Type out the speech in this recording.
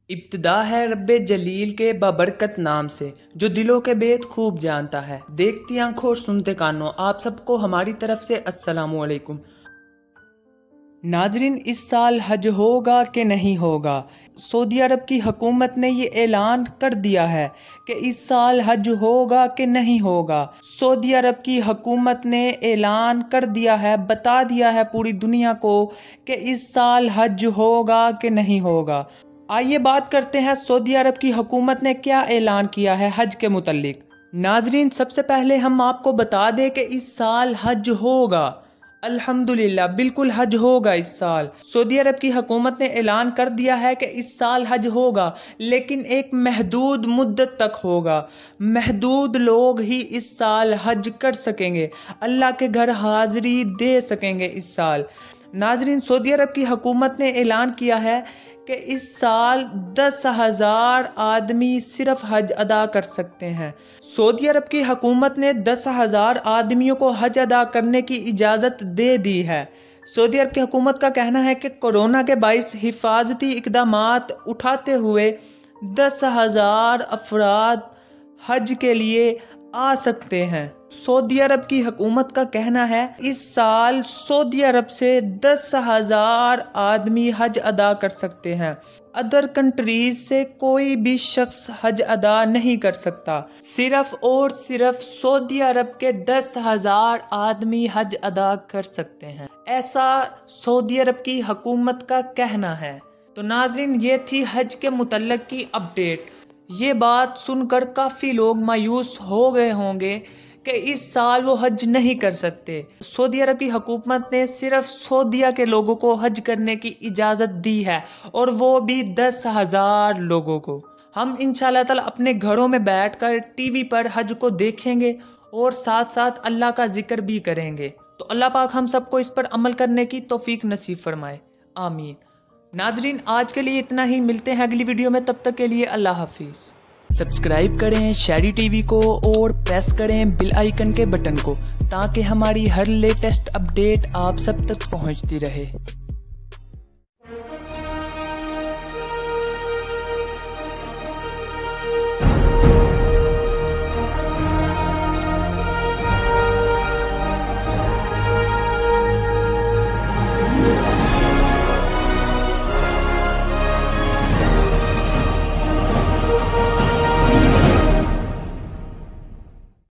इब्तिदा है रब्बे जलील के बाबरकत नाम से, जो दिलों के भेद खूब जानता है। देखती आंखों और सुनते कानों, आप सबको हमारी तरफ से अस्सलामु अलैकुम। नाजरीन, इस साल हज होगा कि नहीं होगा? सऊदी अरब की हुकूमत ने ये ऐलान कर दिया है कि इस साल हज होगा कि नहीं होगा। सऊदी अरब की हुकूमत ने ऐलान कर दिया है, बता दिया है पूरी दुनिया को कि इस साल हज होगा कि नहीं होगा। आइए बात करते हैं सऊदी अरब की हुकूमत ने क्या ऐलान किया है हज के मुतल्लिक। नाजरीन, सबसे पहले हम आपको बता दें कि इस साल हज होगा। अल्हम्दुलिल्लाह, बिल्कुल हज होगा इस साल। सऊदी अरब की हुकूमत ने ऐलान कर दिया है कि इस साल हज होगा, लेकिन एक महदूद मुद्दत तक होगा। महदूद लोग ही इस साल हज कर सकेंगे, अल्लाह के घर हाजिरी दे सकेंगे इस साल। नाजरीन, सऊदी अरब की हुकूमत ने ऐलान किया है कि इस साल 10,000 आदमी सिर्फ हज अदा कर सकते हैं। सऊदी अरब की हुकूमत ने 10,000 आदमियों को हज अदा करने की इजाज़त दे दी है। सऊदी अरब की हुकूमत का कहना है कि कोरोना के बाइस हिफाजती इक़दामात उठाते हुए 10,000 अफराद हज के लिए आ सकते हैं। सऊदी अरब की हुकूमत का कहना है इस साल सऊदी अरब से 10,000 आदमी हज अदा कर सकते हैं। अदर कंट्रीज से कोई भी शख्स हज अदा नहीं कर सकता। सिर्फ और सिर्फ सऊदी अरब के 10,000 आदमी हज अदा कर सकते हैं, ऐसा सऊदी अरब की हुकूमत का कहना है। तो नाजरीन, ये थी हज के मुतल्लिक की अपडेट। ये बात सुनकर काफ़ी लोग मायूस हो गए होंगे कि इस साल वो हज नहीं कर सकते। सऊदी अरब की हुकूमत ने सिर्फ सऊदीया के लोगों को हज करने की इजाज़त दी है, और वो भी 10,000 लोगों को। हम इंशाअल्लाह ताला अपने घरों में बैठकर टीवी पर हज को देखेंगे और साथ साथ अल्लाह का जिक्र भी करेंगे। तो अल्लाह पाक हम सबको इस पर अमल करने की तौफीक नसीब फरमाए, आमीन। नाजरीन, आज के लिए इतना ही, मिलते हैं अगली वीडियो में। तब तक के लिए अल्लाह हाफिज़। सब्सक्राइब करें शहरी टीवी को और प्रेस करें बेल आइकन के बटन को, ताकि हमारी हर लेटेस्ट अपडेट आप सब तक पहुंचती रहे।